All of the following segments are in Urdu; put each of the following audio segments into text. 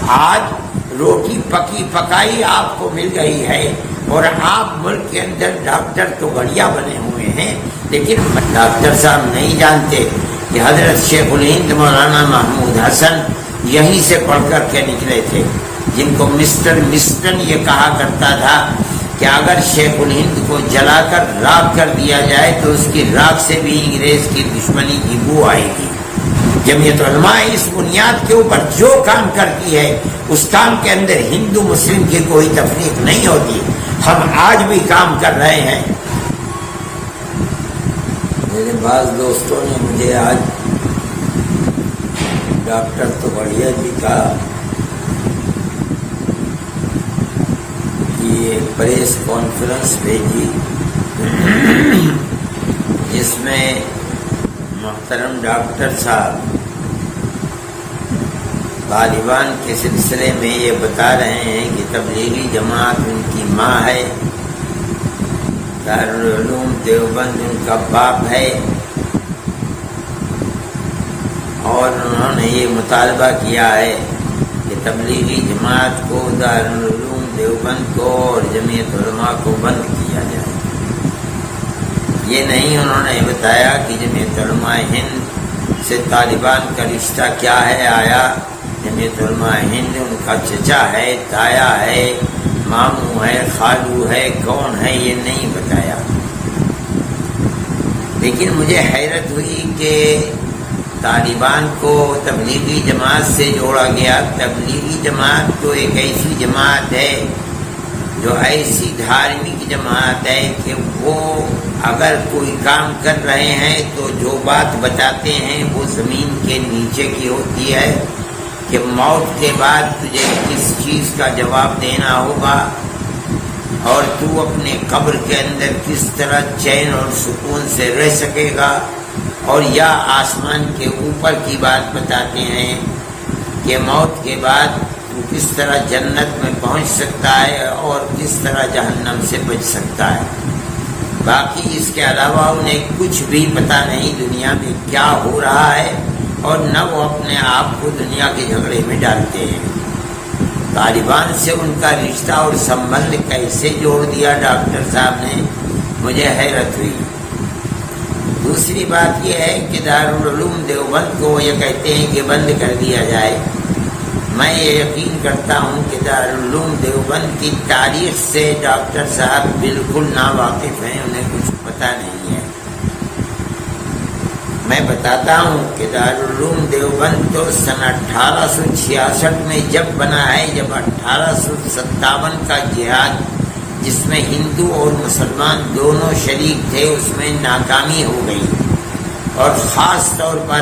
آج روٹی پکی پکائی آپ کو مل گئی ہے اور آپ ملک کے اندر ڈاکٹر تو بڑھیا بنے ہوئے ہیں، لیکن ڈاکٹر صاحب نہیں جانتے کہ حضرت شیخ الہند مولانا محمود حسن یہیں سے پڑھ کر کے نکلے تھے، جن کو مسٹر مسٹن یہ کہا کرتا تھا کہ اگر شیخ الہند کو جلا کر راکھ کر دیا جائے تو اس کی راکھ سے بھی انگریز کی دشمنی کی بو آئے گی۔ جمعیت علماء اس بنیاد کے اوپر جو کام کرتی ہے اس کام کے اندر ہندو مسلم کی کوئی تفریق نہیں ہوتی، ہم آج بھی کام کر رہے ہیں۔ میرے بعض دوستوں نے مجھے آج ڈاکٹر تو بڑھیا جی کا یہ پریس کانفرنس بھیجی جس میں محترم ڈاکٹر صاحب طالبان کے سلسلے میں یہ بتا رہے ہیں کہ تبلیغی جماعت ان کی ماں ہے، دارالعلوم دیوبند ان کا باپ ہے، اور انہوں نے یہ مطالبہ کیا ہے کہ تبلیغی جماعت کو، دارالعلوم دیوبند کو اور جمعیت علماء کو بند کیا جائے۔ یہ نہیں انہوں نے بتایا کہ جمعیت علماء ہند سے طالبان کا رشتہ کیا ہے، آیا جمعیت علماء ہند ان کا چچا ہے، تایا ہے، ماموں ہے، خالو ہے، کون ہے، یہ نہیں بتایا۔ لیکن مجھے حیرت ہوئی کہ طالبان کو تبلیغی جماعت سے جوڑا گیا۔ تبلیغی جماعت تو ایک ایسی جماعت ہے جو ایسی دھارمک جماعت ہے کہ وہ اگر کوئی کام کر رہے ہیں تو جو بات بتاتے ہیں وہ زمین کے نیچے کی ہوتی ہے کہ موت کے بعد تجھے کس چیز کا جواب دینا ہوگا اور تو اپنے قبر کے اندر کس طرح چین اور سکون سے رہ سکے گا، اور یا آسمان کے اوپر کی بات بتاتے ہیں کہ موت کے بعد تو کس طرح جنت میں پہنچ سکتا ہے اور کس طرح جہنم سے بچ سکتا ہے۔ باقی اس کے علاوہ انہیں کچھ بھی پتہ نہیں دنیا میں کیا ہو رہا ہے، اور نہ وہ اپنے آپ کو دنیا کے جھگڑے میں ڈالتے ہیں۔ طالبان سے ان کا رشتہ اور سنبندھ کیسے جوڑ دیا ڈاکٹر صاحب نے، مجھے حیرت ہوئی۔ دوسری بات یہ ہے کہ دارالعلوم دیوبند کو یہ کہتے ہیں کہ بند کر دیا جائے۔ میں یہ یقین کرتا ہوں کہ دارالعلوم دیوبند کی تاریخ سے ڈاکٹر صاحب بالکل ناواقف ہیں، انہیں کچھ پتہ نہیں ہے۔ میں بتاتا ہوں کہ دارالعلوم دیوبند تو سن 1866 میں جب بنا ہے، جب 1857 کا جہاد جس میں ہندو اور مسلمان دونوں شریک تھے اس میں ناکامی ہو گئی، اور خاص طور پر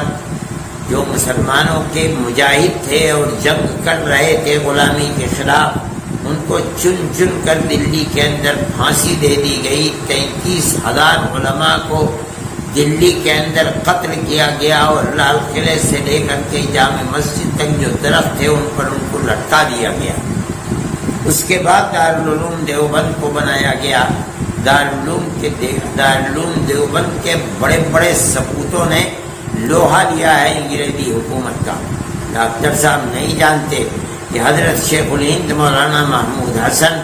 جو مسلمانوں کے مجاہد تھے اور جنگ کر رہے تھے غلامی کے خلاف، ان کو چن چن کر دلی کے اندر پھانسی دے دی گئی۔ 33,000 علماء کو دلی کے اندر قتل کیا گیا، اور لال قلعے سے لے کر کے جامع مسجد تک جو درخت تھے ان پر ان کو لٹکا دیا گیا۔ اس کے بعد دارالعلوم دیوبند کو بنایا گیا۔ دارالعلوم دیوبند کے بڑے بڑے سپوتوں نے لوہا لیا ہے انگریزی حکومت کا۔ ڈاکٹر صاحب نہیں جانتے کہ حضرت شیخ الہند مولانا محمود حسن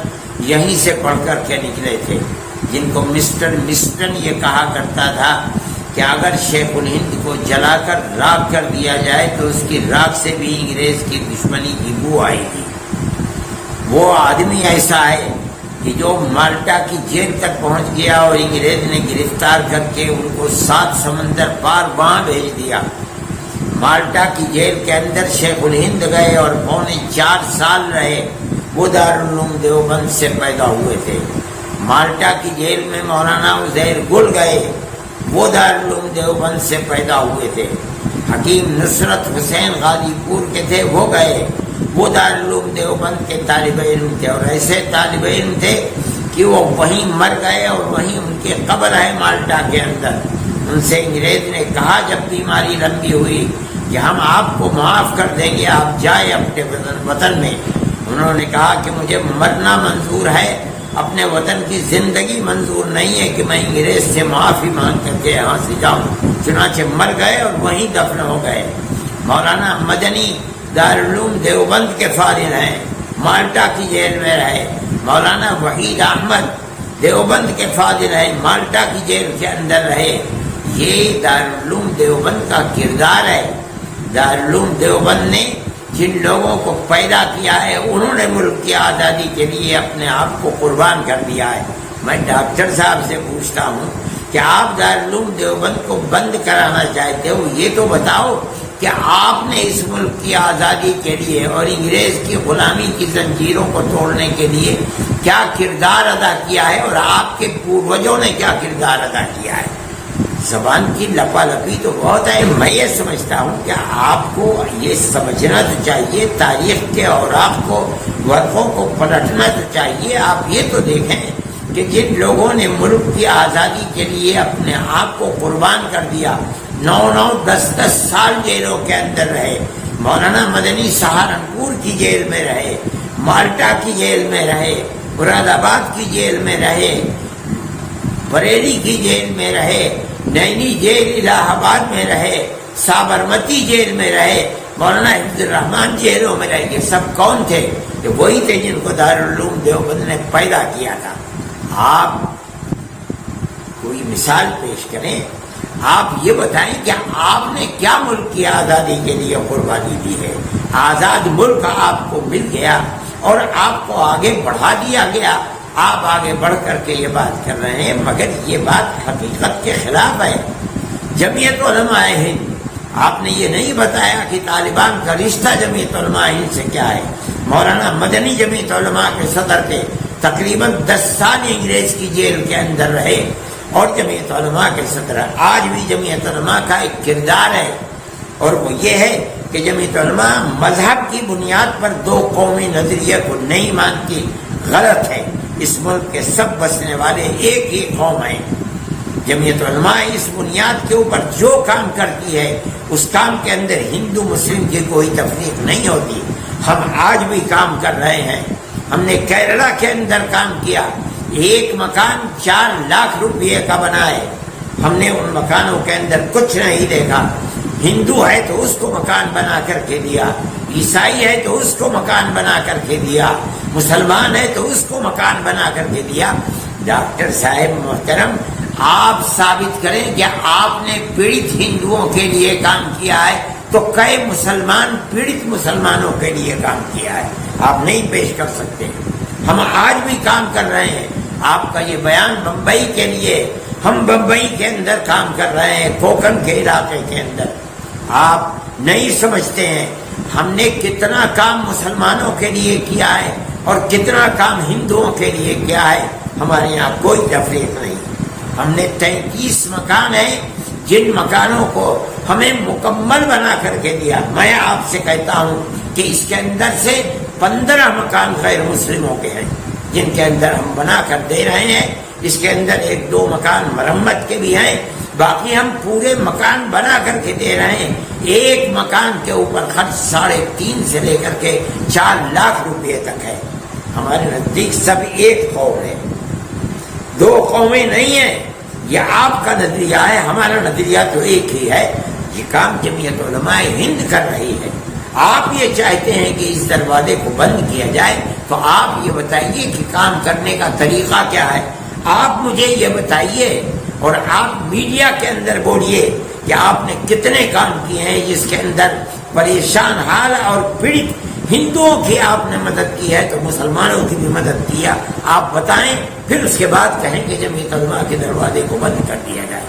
یہیں سے پڑھ کر کے نکلے تھے، جن کو مسٹر مسٹن یہ کہا کرتا تھا کہ اگر شیخ الہند کو جلا کر راکھ کر دیا جائے تو اس کی راکھ سے بھی انگریز کی دشمنی کی بو آئے گی۔ وہ آدمی ایسا ہے کہ جو مالٹا کی جیل تک پہنچ گیا اور انگریز نے گرفتار کر کے ان کو 7 سمندر پار وہاں بھیج دیا۔ مالٹا کی جیل کے اندر شیخ الہند گئے اور 4 سال رہے۔ وہ دارالعلوم دیوبند سے پیدا ہوئے تھے۔ مالٹا کی جیل میں مولانا عزیر گل گئے، وہ دارالعلوم دیوبند سے پیدا ہوئے تھے۔ حکیم نصرت حسین غازی پور کے تھے، وہ گئے، وہ دارالعلوم دیوبند کے طالب علم تھے، اور ایسے طالب علم تھے کہ وہ وہیں مر گئے اور وہیں ان کی قبر ہے مالٹا کے اندر۔ ان سے انگریز نے کہا جب بیماری لمبی ہوئی کہ ہم آپ کو معاف کر دیں گے، آپ جائیں اپنے وطن میں۔ انہوں نے کہا کہ مجھے مرنا منظور ہے، اپنے وطن کی زندگی منظور نہیں ہے کہ میں انگریز سے معافی مانگ کر کے یہاں سے جاؤں۔ چنانچہ مر گئے اور وہیں دفن ہو گئے۔ مولانا مدنی دارالعلوم دیوبند کے فارغ ہیں، مالٹا کی جیل میں رہے۔ مولانا وحید احمد دیوبند کے فاضل ہیں، مالٹا کی جیل کے اندر رہے۔ یہ دارالعلوم دیوبند کا کردار ہے۔ دارالعلوم دیوبند نے جن لوگوں کو پیدا کیا ہے انہوں نے ملک کی آزادی کے لیے اپنے آپ کو قربان کر دیا ہے۔ میں ڈاکٹر صاحب سے پوچھتا ہوں کہ آپ دارالعلوم دیوبند کو بند کرانا چاہتے ہو، یہ تو بتاؤ کہ آپ نے اس ملک کی آزادی کے لیے اور انگریز کی غلامی کی زنجیروں کو توڑنے کے لیے کیا کردار ادا کیا ہے، اور آپ کے پوروجوں نے کیا کردار ادا کیا ہے۔ زبان کی لپالپی تو بہت ہے۔ میں یہ سمجھتا ہوں کہ آپ کو یہ سمجھنا تو چاہیے، تاریخ کے اوراق کو، ورقوں کو پلٹنا تو چاہیے۔ آپ یہ تو دیکھیں کہ جن لوگوں نے ملک کی آزادی کے لیے اپنے آپ کو قربان کر دیا، 9-10 سال جیلوں کے اندر رہے۔ مولانا مدنی سہارنپور کی جیل میں رہے، مالٹا کی جیل میں رہے، مراد آباد کی جیل میں رہے، بریلی کی جیل میں رہے، نینی جیل الہ آباد میں رہے، سابرمتی جیل میں رہے، مولانا عبد الرحمان جیلوں میں رہے۔ یہ سب کون تھے؟ یہ وہی تھے جن کو دارالعلوم دیوبند نے پیدا کیا تھا۔ آپ کوئی مثال پیش کریں، آپ یہ بتائیں کہ آپ نے کیا ملک کی آزادی کے لیے قربانی دی ہے۔ آزاد ملک آپ کو مل گیا اور آپ کو آگے بڑھا دیا گیا۔ آپ آگے بڑھ کر کے یہ بات کر رہے ہیں، مگر یہ بات حقیقت کے خلاف ہے۔ جمعیت علماء ہند، آپ نے یہ نہیں بتایا کہ طالبان کا رشتہ جمعیت علماء ہند سے کیا ہے۔ مولانا مدنی جمعیت علماء کے صدر تھے، تقریباً 10 سال انگریز کی جیل کے اندر رہے اور جمعیت علماء کے صدر۔ آج بھی جمعیت علماء کا ایک کردار ہے، اور وہ یہ ہے کہ جمعیت علماء مذہب کی بنیاد پر 2 قومی نظریے کو نہیں مانتی۔ غلط ہے۔ اس ملک کے سب بسنے والے ایک ہی قوم ہیں۔ جمعیت علماء اس بنیاد کے اوپر جو کام کرتی ہے اس کام کے اندر ہندو مسلم کی کوئی تفریق نہیں ہوتی۔ ہم آج بھی کام کر رہے ہیں۔ ہم نے کیرلا کے اندر کام کیا، ایک مکان 4 لاکھ روپئے کا بنا ہے۔ ہم نے ان مکانوں کے اندر کچھ نہیں دیکھا۔ ہندو ہے تو اس کو مکان بنا کر کے دیا، عیسائی ہے تو اس کو مکان بنا کر کے دیا، مسلمان ہے تو اس کو مکان بنا کر کے دیا۔ ڈاکٹر صاحب محترم، آپ ثابت کریں کہ آپ نے پیڑت ہندوؤں کے لیے کام کیا ہے تو کئی مسلمان پیڑت مسلمانوں کے لیے کام کیا ہے؟ آپ نہیں پیش کر سکتے۔ ہم آج بھی کام کر رہے ہیں۔ آپ کا یہ بیان بمبئی کے لیے، ہم بمبئی کے اندر کام کر رہے ہیں، کوکن کے علاقے کے اندر۔ آپ نہیں سمجھتے ہیں ہم نے کتنا کام مسلمانوں کے لیے کیا ہے اور کتنا کام ہندوؤں کے لیے کیا ہے۔ ہمارے یہاں کوئی تفریق نہیں۔ ہم نے 33 مکان ہیں جن مکانوں کو ہمیں مکمل بنا کر کے دیا۔ میں آپ سے کہتا ہوں کہ اس کے اندر سے 15 مکان غیر مسلموں کے ہیں جن کے اندر ہم بنا کر دے رہے ہیں۔ اس کے اندر 1-2 مکان مرمت کے بھی ہیں، باقی ہم پورے مکان بنا کر کے دے رہے ہیں۔ ایک مکان کے اوپر خرچ 3.5 سے لے کر کے 4 لاکھ روپئے تک ہے۔ ہمارے نزدیک سب ایک قوم ہے، 2 قومیں نہیں ہیں۔ یہ آپ کا نظریہ ہے، ہمارا نظریہ تو ایک ہی ہے۔ یہ کام جمعیت علماء ہند کر رہی ہے۔ آپ یہ چاہتے ہیں کہ اس دروازے کو بند کیا جائے، تو آپ یہ بتائیے کہ کام کرنے کا طریقہ کیا ہے۔ آپ مجھے یہ بتائیے اور آپ میڈیا کے اندر بولیے کہ آپ نے کتنے کام کیے ہیں جس کے اندر پریشان حال اور پیڑت ہندوؤں کی آپ نے مدد کی ہے تو مسلمانوں کی بھی مدد کیا۔ آپ بتائیں، پھر اس کے بعد کہیں کہ جمعیت علماء کے دروازے کو بند کر دیا جائے۔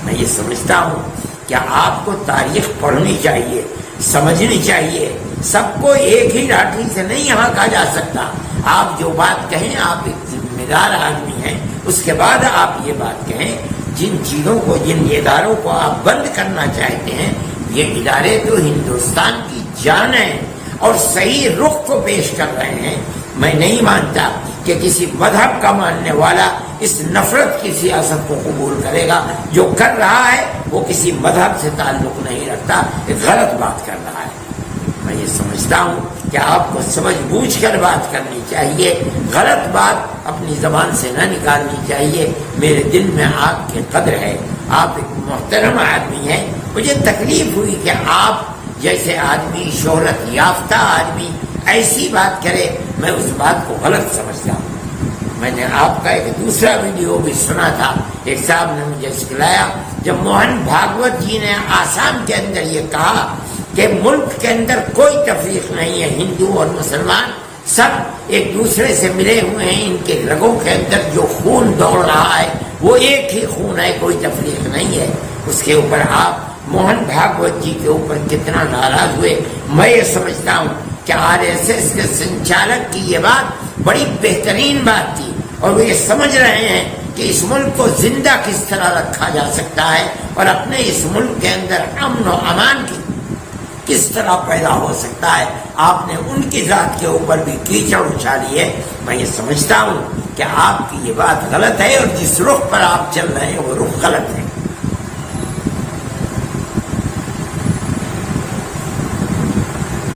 میں یہ سمجھتا ہوں کہ آپ کو تاریخ پڑھنی چاہیے، سمجھنی چاہیے۔ سب کو ایک ہی لاٹھی سے نہیں یہاں کہا جا سکتا۔ آپ جو بات کہیں، آپ ایک ذمہ دار آدمی ہیں، اس کے بعد آپ یہ بات کہیں۔ جن چیزوں کو، جن اداروں کو آپ بند کرنا چاہتے ہیں، یہ ادارے تو ہندوستان کی جان ہیں اور صحیح رخ کو پیش کر رہے ہیں۔ میں نہیں مانتا کہ کسی مذہب کا ماننے والا اس نفرت کی سیاست کو قبول کرے گا۔ جو کر رہا ہے وہ کسی مذہب سے تعلق نہیں رکھتا، ایک غلط بات کر رہا ہے۔ میں یہ سمجھتا ہوں کہ آپ کو سمجھ بوجھ کر بات کرنی چاہیے، غلط بات اپنی زبان سے نہ نکالنی چاہیے۔ میرے دل میں آپ کی قدر ہے، آپ ایک محترم آدمی ہیں۔ مجھے تکلیف ہوئی کہ آپ جیسے آدمی شہرت یافتہ آدمی ایسی بات کرے، میں اس بات کو غلط سمجھتا ہوں۔ میں نے آپ کا ایک دوسرا ویڈیو بھی سنا تھا، ایک صاحب نے مجھے سکھلایا، جب موہن بھاگوت جی نے آسام کے اندر یہ کہا کہ ملک کے اندر کوئی تفریق نہیں ہے، ہندو اور مسلمان سب ایک دوسرے سے ملے ہوئے ہیں، ان کے رگوں کے اندر جو خون دوڑ رہا ہے وہ ایک ہی خون ہے، کوئی تفریق نہیں ہے۔ اس کے اوپر آپ موہن بھاگوت جی کے اوپر کتنا ناراض ہوئے۔ میں یہ سمجھتا ہوں کہ RSS کے سنچالک کی یہ بات بڑی بہترین بات تھی، اور وہ یہ سمجھ رہے ہیں کہ اس ملک کو زندہ کس طرح رکھا جا سکتا ہے اور اپنے اس ملک کے اندر امن و امان کی کس طرح پیدا ہو سکتا ہے۔ آپ نے ان کی ذات کے اوپر بھی کیچڑ اچھالی ہے۔ میں یہ سمجھتا ہوں کہ آپ کی یہ بات غلط ہے، اور جس رخ پر آپ چل رہے ہیں وہ رخ غلط ہے۔